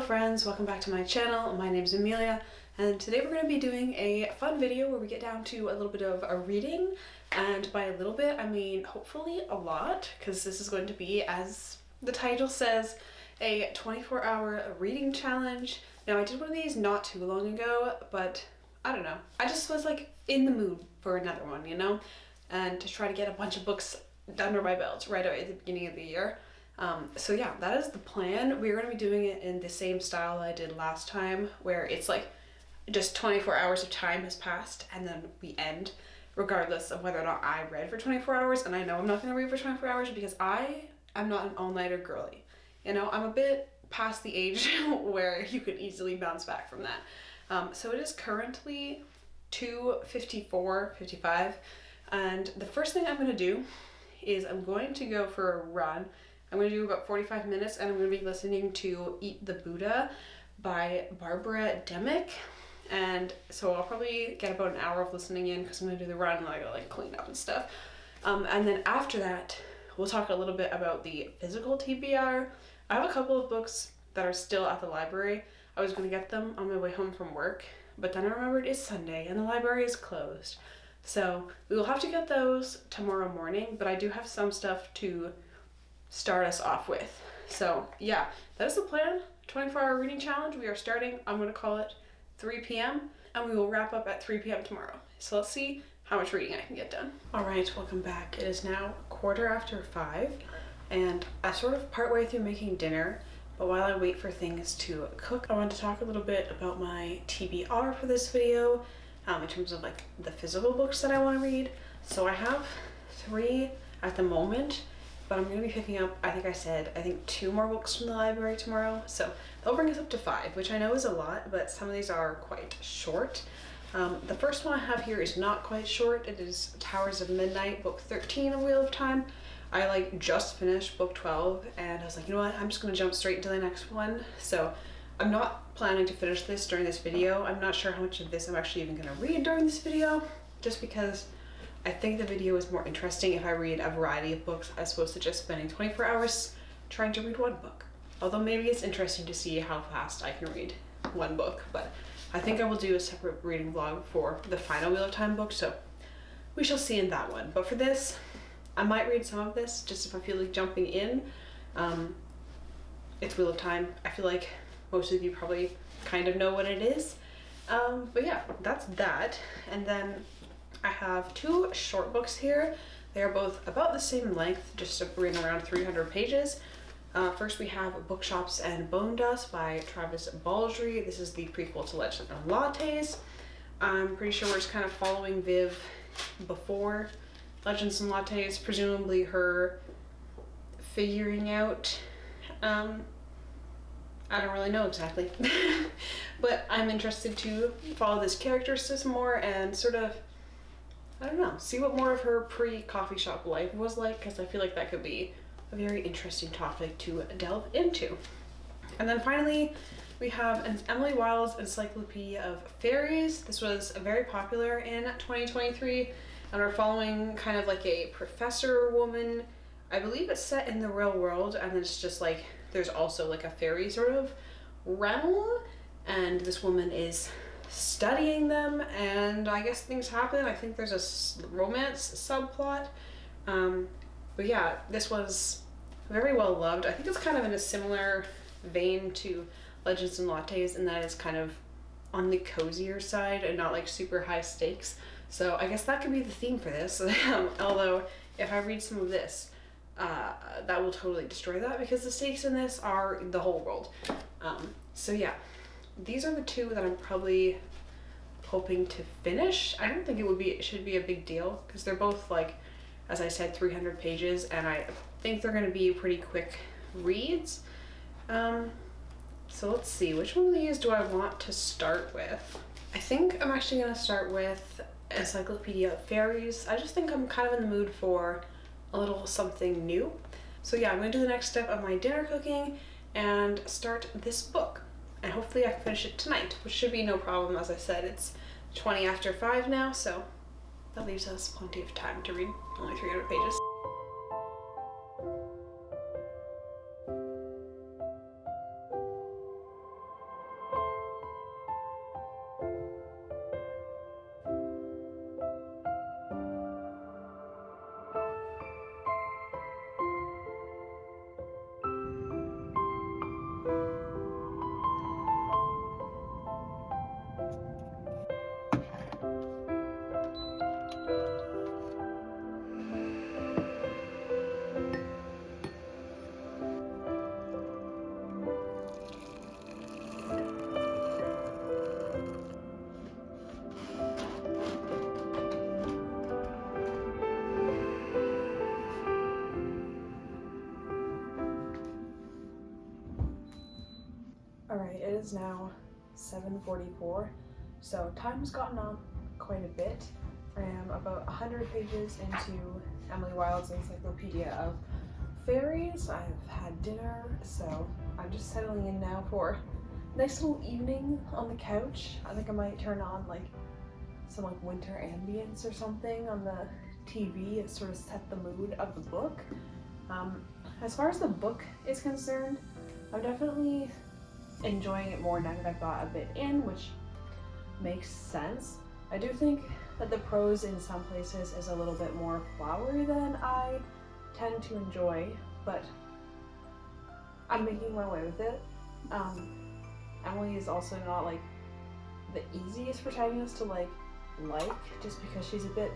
friends, welcome back to my channel. My name is Amelia and today we're going to be doing a fun video where we get down to a little bit of a reading, and by a little bit I mean hopefully a lot, because this is going to be, as the title says, a 24-hour reading challenge. Now I did one of these not too long ago, but I don't know, I just was like in the mood for another one, you know, and to try to get a bunch of books under my belt right away at the beginning of the year. So yeah, that is the plan. We're going to be doing it in the same style I did last time, where it's like just 24 hours of time has passed and then we end regardless of whether or not I read for 24 hours. And I know I'm not going to read for 24 hours because I am not an all-nighter girly. You know, I'm a bit past the age where you could easily bounce back from that. So it is currently 2:55, and the first thing I'm going to do is I'm going to go for a run. I'm going to do about 45 minutes and I'm going to be listening to Eat the Buddha by Barbara Demick. And so I'll probably get about an hour of listening in because I'm going to do the run and I gotta like clean up and stuff. And then after that, we'll talk a little bit about the physical TBR. I have a couple of books that are still at the library. I was going to get them on my way home from work, but then I remembered it's Sunday and the library is closed. So we will have to get those tomorrow morning, but I do have some stuff to start us off with. So yeah, that is the plan. 24-hour reading challenge. We are starting, I'm going to call it 3 p.m. and we will wrap up at 3 p.m. tomorrow. So let's see how much reading I can get done. All right, welcome back. It is now 5:15 and I'm sort of partway through making dinner, but while I wait for things to cook, I want to talk a little bit about my TBR for this video, in terms of like the physical books that I want to read. So I have 3 at the moment, but I'm going to be picking up, I think 2 more books from the library tomorrow. So that'll bring us up to 5, which I know is a lot, but some of these are quite short. The first one I have here is not quite short. It is Towers of Midnight, book 13 of Wheel of Time. I like just finished book 12 and I was like, you know what, I'm just going to jump straight into the next one. So I'm not planning to finish this during this video. I'm not sure how much of this I'm actually even going to read during this video, just because I think the video is more interesting if I read a variety of books as opposed to just spending 24 hours trying to read one book. Although maybe it's interesting to see how fast I can read one book, but I think I will do a separate reading vlog for the final Wheel of Time book, so we shall see in that one. But for this, I might read some of this just if I feel like jumping in. It's Wheel of Time. I feel like most of you probably kind of know what it is. But yeah, that's that. And then I have 2 short books here. They are both about the same length, just reading around 300 pages. First we have Bookshops and Bonedust by Travis Baldry. This is the prequel to Legends and Lattes. I'm pretty sure we're just kind of following Viv before Legends and Lattes, presumably her figuring out, I don't really know exactly, but I'm interested to follow this character some more and sort of, I don't know, see what more of her pre-coffee shop life was like, because I feel like that could be a very interesting topic to delve into. And then finally, we have an Emily Wilde's Encyclopedia of Fairies. This was very popular in 2023, and we're following kind of like a professor woman. I believe it's set in the real world, and it's just like, there's also like a fairy sort of realm, and this woman is studying them, and I guess things happen. I think there's a romance subplot. But yeah, this was very well loved. I think it's kind of in a similar vein to Legends and Lattes, and that is kind of on the cozier side and not like super high stakes. So I guess that could be the theme for this. Although if I read some of this, that will totally destroy that, because the stakes in this are the whole world. So yeah, these are the 2 that I'm probably hoping to finish. I don't think it should be a big deal, because they're both, like, as I said, 300 pages, and I think they're going to be pretty quick reads. So let's see, which one of these do I want to start with? I think I'm actually going to start with Encyclopedia of Fairies. I just think I'm kind of in the mood for a little something new. So yeah, I'm going to do the next step of my dinner cooking and start this book. And hopefully I can finish it tonight, which should be no problem. As I said, it's 5:20 now, so that leaves us plenty of time to read only 300 pages. Alright, it is now 7:44, so time has gotten on quite a bit. I am about 100 pages into Emily Wilde's Encyclopedia of Fairies. I've had dinner, so I'm just settling in now for a nice little evening on the couch. I think I might turn on some winter ambience or something on the TV and sort of set the mood of the book. As far as the book is concerned, I'm definitely enjoying it more now that I've got a bit in, which makes sense. I do think that the prose in some places is a little bit more flowery than I tend to enjoy, but I'm making my way with it. Emily is also not the easiest protagonist to like just because she's a bit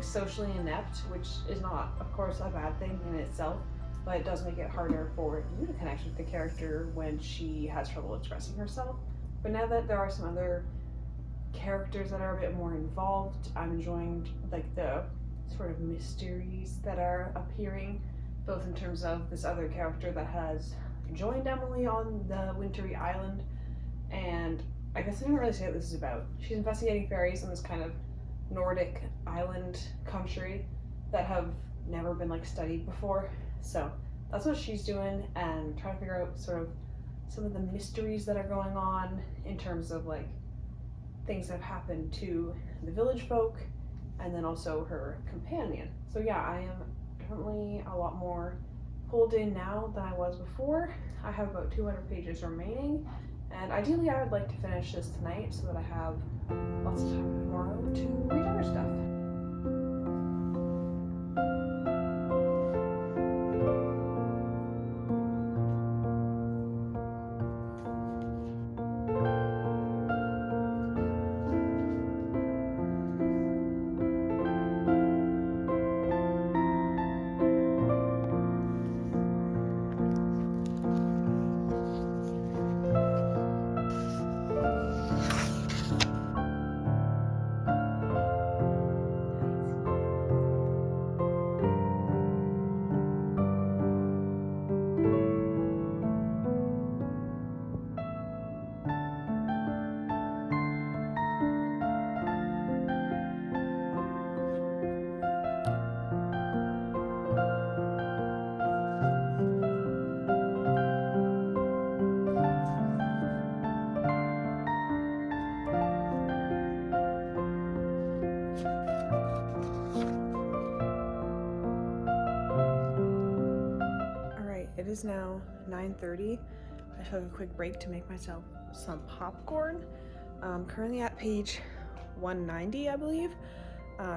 socially inept, which is not, of course, a bad thing in itself, but it does make it harder for you to connect with the character when she has trouble expressing herself. But now that there are some other characters that are a bit more involved, I'm enjoying the sort of mysteries that are appearing, both in terms of this other character that has joined Emily on the wintry island, and I guess I didn't really say what this is about. She's investigating fairies in this kind of Nordic island country that have never been studied before. So that's what she's doing, and trying to figure out sort of some of the mysteries that are going on in terms of things that have happened to the village folk and then also her companion. So yeah, I am definitely a lot more pulled in now than I was before. I have about 200 pages remaining, and ideally I would like to finish this tonight so that I have lots of time tomorrow to read other stuff. It is now 9:30. I took a quick break to make myself some popcorn. Currently at page 190, I believe.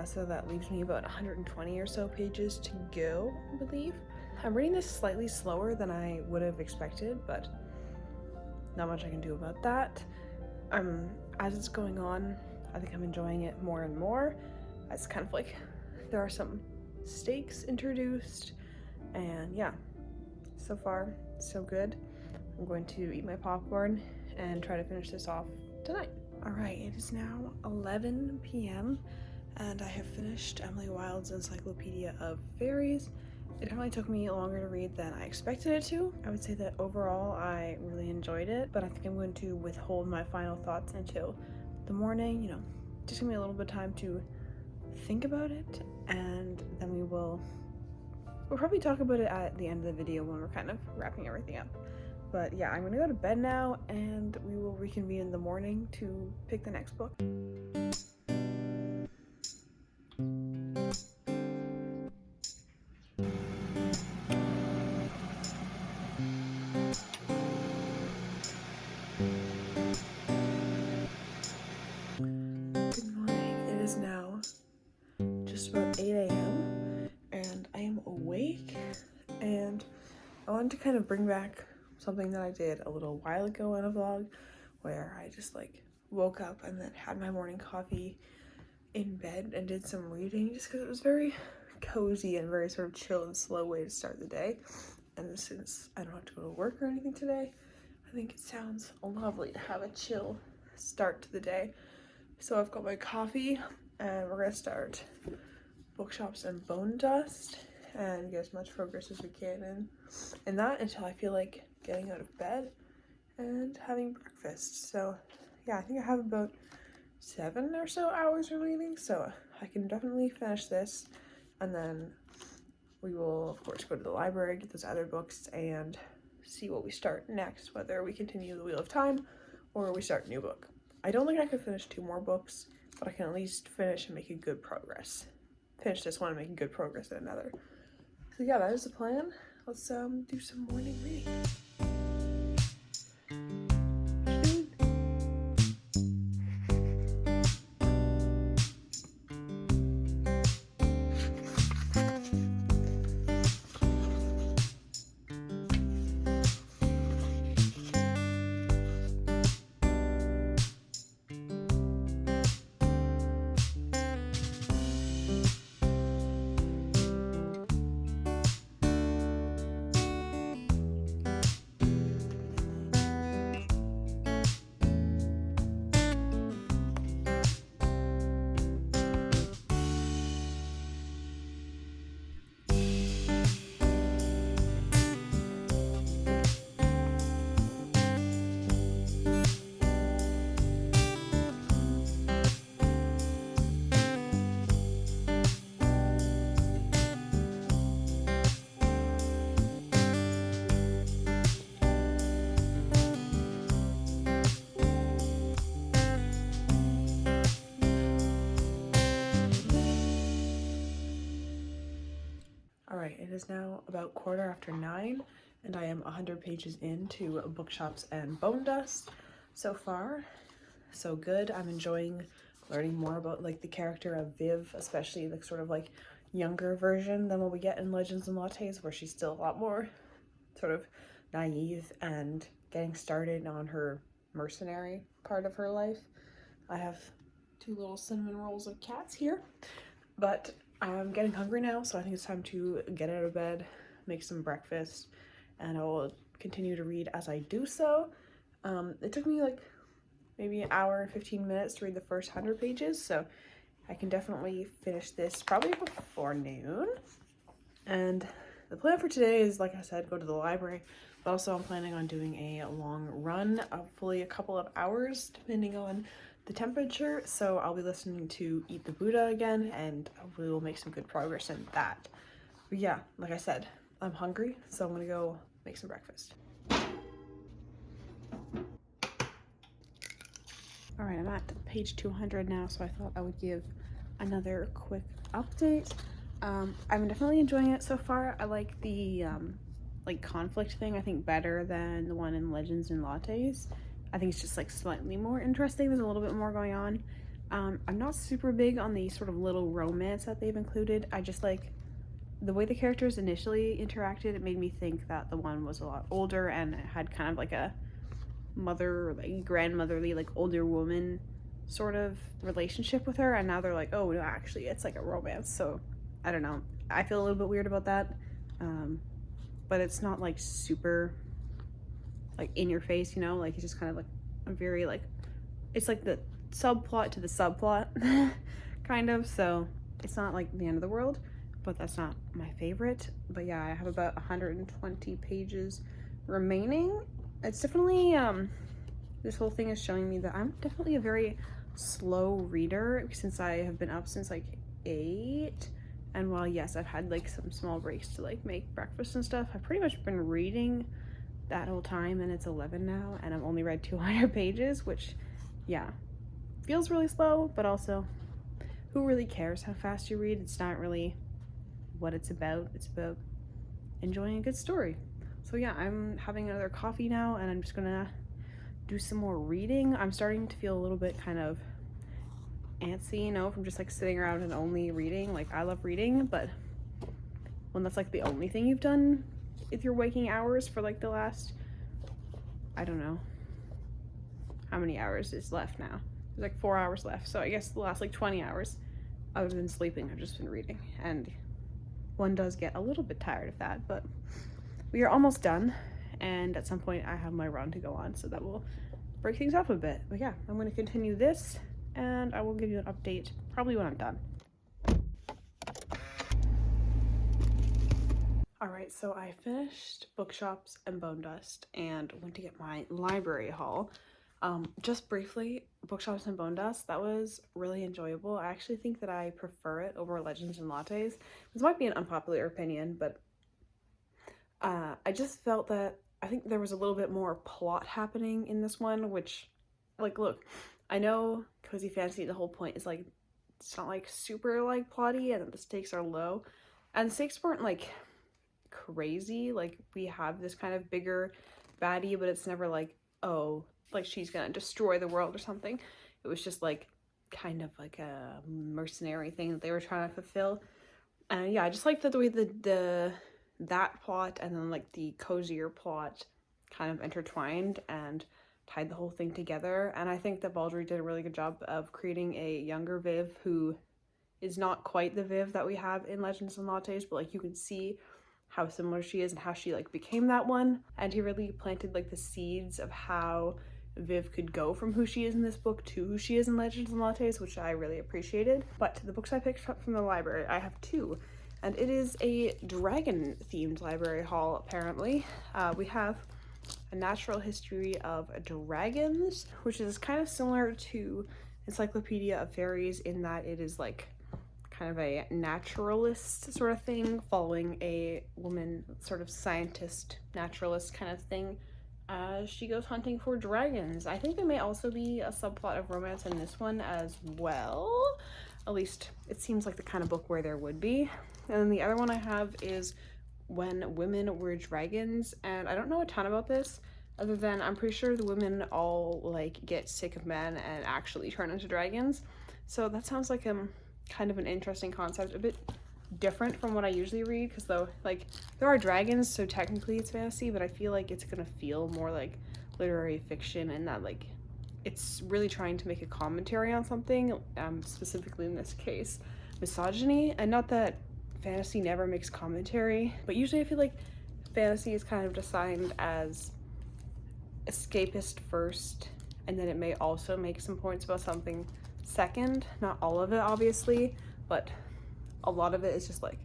So that leaves me about 120 or so pages to go, I believe. I'm reading this slightly slower than I would have expected, but not much I can do about that. As it's going on, I think I'm enjoying it more and more. It's kind of there are some stakes introduced, and yeah. So far, so good. I'm going to eat my popcorn and try to finish this off tonight. Alright, it is now 11 p.m. and I have finished Emily Wilde's Encyclopedia of Fairies. It definitely took me longer to read than I expected it to. I would say that overall I really enjoyed it, but I think I'm going to withhold my final thoughts until the morning, just give me a little bit of time to think about it, and then we'll probably talk about it at the end of the video when we're kind of wrapping everything up. But yeah, I'm gonna go to bed now, and we will reconvene in the morning to pick the next book. Good morning. It is now just about 8 a.m. and I am awake, and I wanted to kind of bring back something that I did a little while ago in a vlog, where I just woke up and then had my morning coffee in bed and did some reading, just because it was very cozy and very sort of chill and slow way to start the day. And since I don't have to go to work or anything today, I think it sounds lovely to have a chill start to the day. So I've got my coffee, and we're gonna start Bookshops and Bonedust and get as much progress as we can in that until I feel like getting out of bed. and having breakfast. So yeah, I think I have about 7 or so hours of reading, so I can definitely finish this, and then we will of course go to the library, get those other books, and see what we start next, whether we continue the Wheel of Time or we start a new book. I don't think I could finish 2 more books, but I can at least finish and make a good progress. Finish this one and make good progress in another. So yeah, that is the plan. Let's do some morning reading. Alright, it is now about 9:15, and I am 100 pages into Bookshops and Bonedust. So far, so good. I'm enjoying learning more about like the character of Viv, especially the sort of like younger version than what we get in Legends and Lattes, where she's still a lot more sort of naive and getting started on her mercenary part of her life. I have 2 little cinnamon rolls of cats here, but I'm getting hungry now, so I think it's time to get out of bed, make some breakfast, and I will continue to read as I do so. It took me like maybe an hour and 15 minutes to read the first 100 pages, so I can definitely finish this probably before noon. And the plan for today is, like I said, go to the library, but also I'm planning on doing a long run, hopefully a couple of hours, depending on the temperature. So I'll be listening to Eat the Buddha again, and we will make some good progress in that. But yeah, like I said, I'm hungry, so I'm gonna go make some breakfast. All right, I'm at page 200 now, so I thought I would give another quick update. I'm definitely enjoying it so far. I like the like conflict thing, I think, better than the one in Legends and Lattes. I think it's just like slightly more interesting. There's a little bit more going on. I'm not super big on the sort of little romance that they've included. I just like the way the characters initially interacted. It made me think that the one was a lot older and had kind of like a mother, like grandmotherly, like older woman sort of relationship with her, and now they're like, oh no, actually it's like a romance. So I don't know, I feel a little bit weird about that, but it's not like super like in your face, you know, like it's just kind of like a very like, it's like the subplot to the subplot kind of, so it's not like the end of the world, but that's not my favorite. But yeah, I have about 120 pages remaining. It's definitely this whole thing is showing me that I'm definitely a very slow reader, since I have been up since like 8, and while yes, I've had like some small breaks to like make breakfast and stuff, I've pretty much been reading that whole time, and it's 11 now, and I've only read 200 pages, which yeah, feels really slow, but also who really cares how fast you read? It's not really what it's about. It's about enjoying a good story. So yeah, I'm having another coffee now, and I'm just gonna do some more reading. I'm starting to feel a little bit kind of antsy, you know, from just like sitting around and only reading. Like, I love reading, but when that's like the only thing you've done with your waking hours for like the last, I don't know how many hours is left now. There's like 4 hours left, so I guess the last like 20 hours other than sleeping, I've just been reading, and one does get a little bit tired of that. But we are almost done, and at some point I have my run to go on, so that will break things up a bit. But yeah, I'm going to continue this, and I will give you an update probably when I'm done. Alright, so I finished Bookshops and Bonedust and went to get my library haul. Just briefly, Bookshops and Bonedust, that was really enjoyable. I actually think that I prefer it over Legends and Lattes. This might be an unpopular opinion, but I just felt that I think there was a little bit more plot happening in this one, which, like, look, I know cozy fantasy, the whole point is like it's not like super like plotty and the stakes are low, and the stakes weren't like crazy. Like, we have this kind of bigger baddie, but it's never like, oh, like she's gonna destroy the world or something. It was just like kind of like a mercenary thing that they were trying to fulfill. And yeah, I just like the way that plot and then like the cozier plot kind of intertwined and tied the whole thing together. And I think that Baldry did a really good job of creating a younger Viv who is not quite the Viv that we have in Legends and Lattes, but like you can see how similar she is and how she like became that one. And he really planted like the seeds of how Viv could go from who she is in this book to who she is in Legends and Lattes, which I really appreciated. But the books I picked up from the library, I have two, and it is a dragon themed library haul apparently. We have A Natural History of Dragons, which is kind of similar to Encyclopedia of Fairies in that it is like kind of a naturalist sort of thing, following a woman, sort of scientist, naturalist kind of thing. She goes hunting for dragons. I think there may also be a subplot of romance in this one as well. At least it seems like the kind of book where there would be. And then the other one I have is When Women Were Dragons, and I don't know a ton about this other than I'm pretty sure the women all like get sick of men and actually turn into dragons. So that sounds like kind of an interesting concept, a bit different from what I usually read, because though like there are dragons, so technically it's fantasy, but I feel like it's gonna feel more like literary fiction, and that like it's really trying to make a commentary on something, specifically in this case misogyny. And not that fantasy never makes commentary, but usually I feel like fantasy is kind of designed as escapist first, and then it may also make some points about something second. Not all of it obviously, but a lot of it is just like,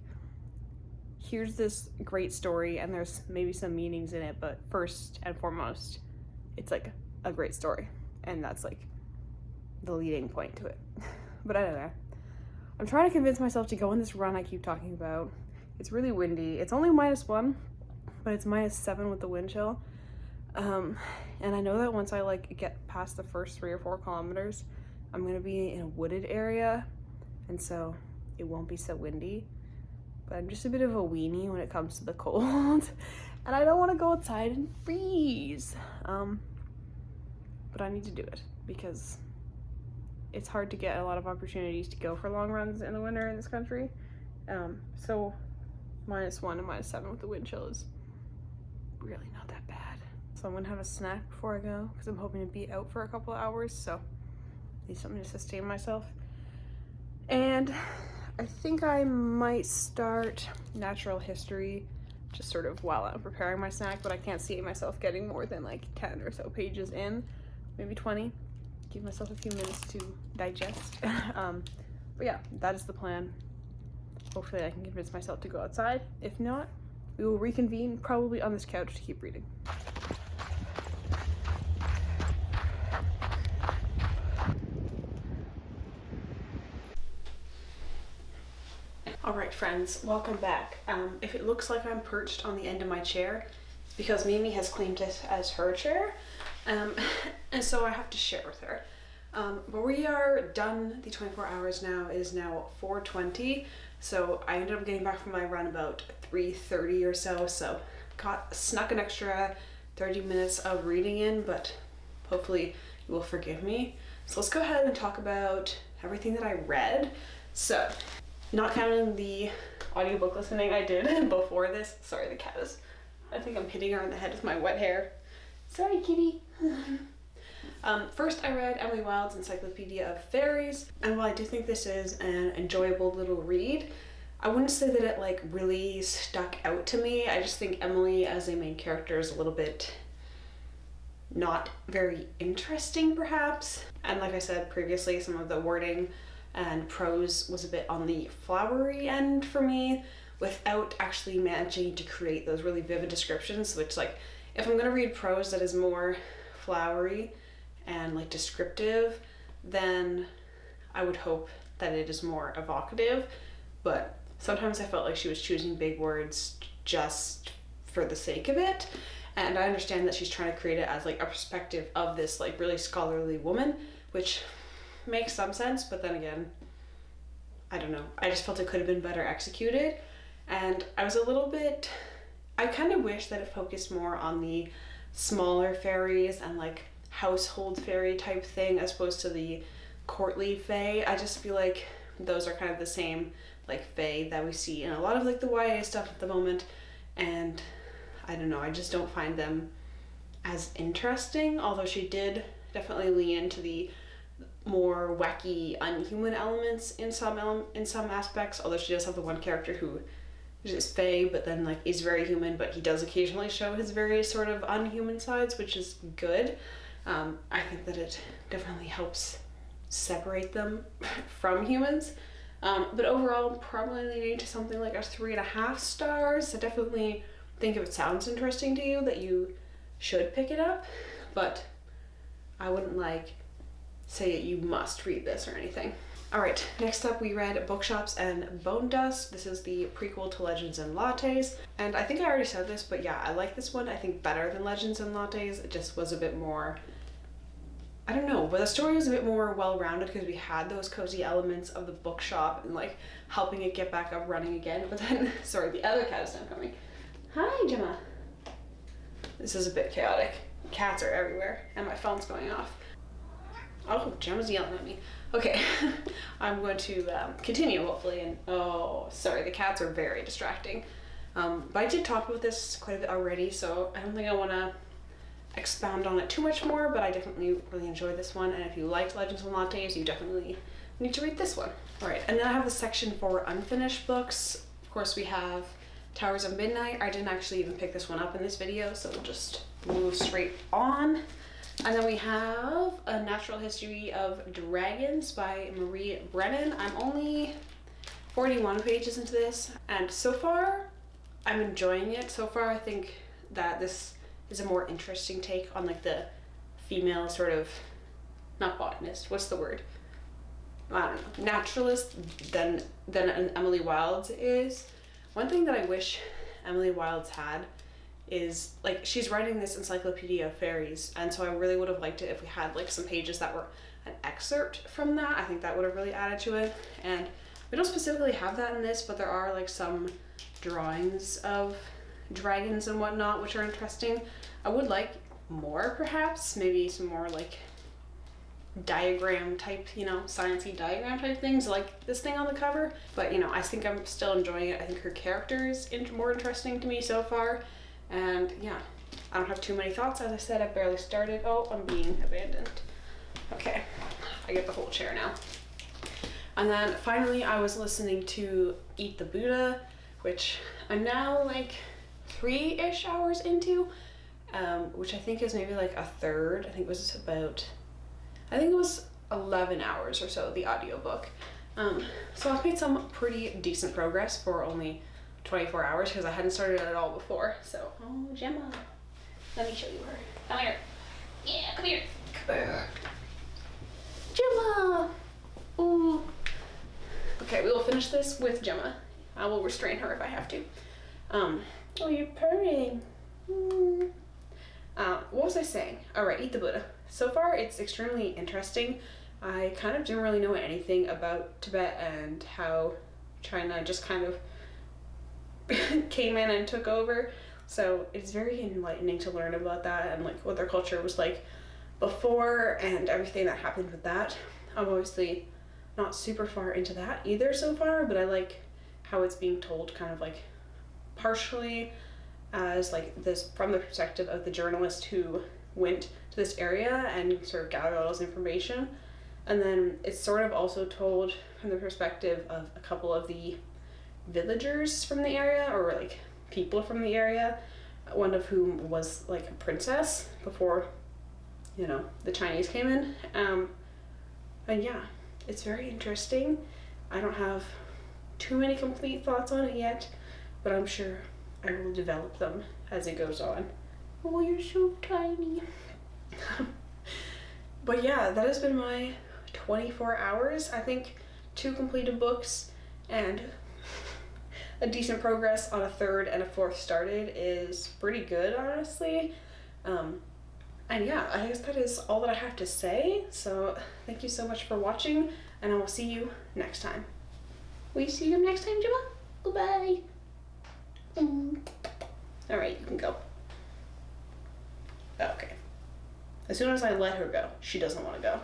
here's this great story and there's maybe some meanings in it, but first and foremost it's like a great story, and that's like the leading point to it. But I don't know, I'm trying to convince myself to go on this run I keep talking about. It's really windy. It's only -1, but it's -7 with the wind chill. And I know that once I like get past the first 3 or 4 kilometers, I'm gonna be in a wooded area, and so it won't be so windy. But I'm just a bit of a weenie when it comes to the cold, and I don't want to go outside and freeze. But I need to do it because it's hard to get a lot of opportunities to go for long runs in the winter in this country. So -1 and -7 with the wind chill is really not that bad. So I'm gonna have a snack before I go because I'm hoping to be out for a couple of hours, so need something to sustain myself. And I think I might start natural history just sort of while I'm preparing my snack, but I can't see myself getting more than like 10 or so pages in, maybe 20. Give myself a few minutes to digest. But yeah, that is the plan. Hopefully I can convince myself to go outside. If not, we will reconvene probably on this couch to keep reading. Alright friends, welcome back. If it looks like I'm perched on the end of my chair, it's because Mimi has claimed it as her chair, and so I have to share with her. But we are done the 24 hours now. It is now 4:20, so I ended up getting back from my run about 3:30 or so snuck an extra 30 minutes of reading in, but hopefully you will forgive me. So let's go ahead and talk about everything that I read. So, not counting the audiobook listening I did before this. Sorry, the cat is, I think I'm hitting her on the head with my wet hair. Sorry, kitty. First I read Emily Wilde's Encyclopedia of Fairies, and while I do think this is an enjoyable little read, I wouldn't say that it like really stuck out to me. I just think Emily as a main character is a little bit not very interesting perhaps. And like I said previously, some of the wording and prose was a bit on the flowery end for me, without actually managing to create those really vivid descriptions, which like if I'm gonna read prose that is more flowery and like descriptive, then I would hope that it is more evocative. But sometimes I felt like she was choosing big words just for the sake of it. And I understand that she's trying to create it as like a perspective of this like really scholarly woman, which makes some sense, but then again, I don't know. I just felt it could have been better executed. And I was a little bit, I kind of wish that it focused more on the smaller fairies and like household fairy type thing as opposed to the courtly fae. I just feel like those are kind of the same like fae that we see in a lot of like the YA stuff at the moment, and I don't know, I just don't find them as interesting, although she did definitely lean into the more wacky unhuman elements in some aspects, although she does have the one character who is fae but then like is very human, but he does occasionally show his very sort of unhuman sides, which is good. I think that it definitely helps separate them from humans. But overall, probably leaning to something like a 3.5 stars. I definitely think if it sounds interesting to you that you should pick it up, but I wouldn't like say that you must read this or anything. All right, next up we read Bookshops and Bonedust. This is the prequel to Legends and Lattes. And I think I already said this, but yeah, I like this one, I think, better than Legends and Lattes. It just was a bit more, I don't know, but the story was a bit more well-rounded because we had those cozy elements of the bookshop and like helping it get back up running again. But then, sorry, the other cat is now coming. Hi, Gemma. This is a bit chaotic. Cats are everywhere and my phone's going off. Oh, Gemma's yelling at me. Okay, I'm going to continue hopefully. And oh, sorry, the cats are very distracting. But I did talk about this quite a bit already, so I don't think I want to expound on it too much more, but I definitely really enjoyed this one. And if you liked Legends and Lattes, you definitely need to read this one. All right, and then I have the section for unfinished books. Of course, we have Towers of Midnight. I didn't actually even pick this one up in this video, so we'll just move straight on. And then we have A Natural History of Dragons by Marie Brennan. I'm only 41 pages into this, and so far I'm enjoying it. So far I think that this is a more interesting take on like the female sort of, not botanist, what's the word? I don't know, naturalist than an Emily Wilde is. One thing that I wish Emily Wilde's had is like she's writing this encyclopedia of fairies, and so I really would have liked it if we had like some pages that were an excerpt from that. I think that would have really added to it, and we don't specifically have that in this, but there are like some drawings of dragons and whatnot which are interesting. I would like more, perhaps maybe some more like diagram type, you know, sciencey diagram type things like this thing on the cover, but you know, I think I'm still enjoying it. I think her character is more interesting to me so far. And yeah, I don't have too many thoughts. As I said, I've barely started. Oh, I'm being abandoned. Okay, I get the whole chair now. And then finally, I was listening to Eat the Buddha, which I'm now like 3-ish hours into, which I think is maybe like a third. I think it was 11 hours or so, the audiobook. So I've made some pretty decent progress for only 24 hours because I hadn't started it at all before. So, oh, Gemma, let me show you her. Come here. Yeah, come here. Come here. Gemma. Ooh. Okay, we will finish this with Gemma. I will restrain her if I have to. Oh, you're purring. What was I saying? All right, Eat the Buddha. So far, it's extremely interesting. I kind of didn't really know anything about Tibet and how China just kind of came in and took over, so it's very enlightening to learn about that and like what their culture was like before and everything that happened with that. I'm obviously not super far into that either so far, but I like how it's being told kind of like partially as like this from the perspective of the journalist who went to this area and sort of gathered all this information, and then it's sort of also told from the perspective of a couple of the villagers from the area, or like people from the area, one of whom was like a princess before, you know, the Chinese came in. And yeah, it's very interesting. I don't have too many complete thoughts on it yet, but I'm sure I will develop them as it goes on. Oh, you're so tiny. But yeah, that has been my 24 hours. I think 2 completed books and a decent progress on a 3rd and a 4th started is pretty good, honestly. And yeah, I guess that is all that I have to say. So thank you so much for watching, and I will see you next time. Will you see you next time, Gemma? Goodbye. All right, you can go. Okay. As soon as I let her go, she doesn't want to go.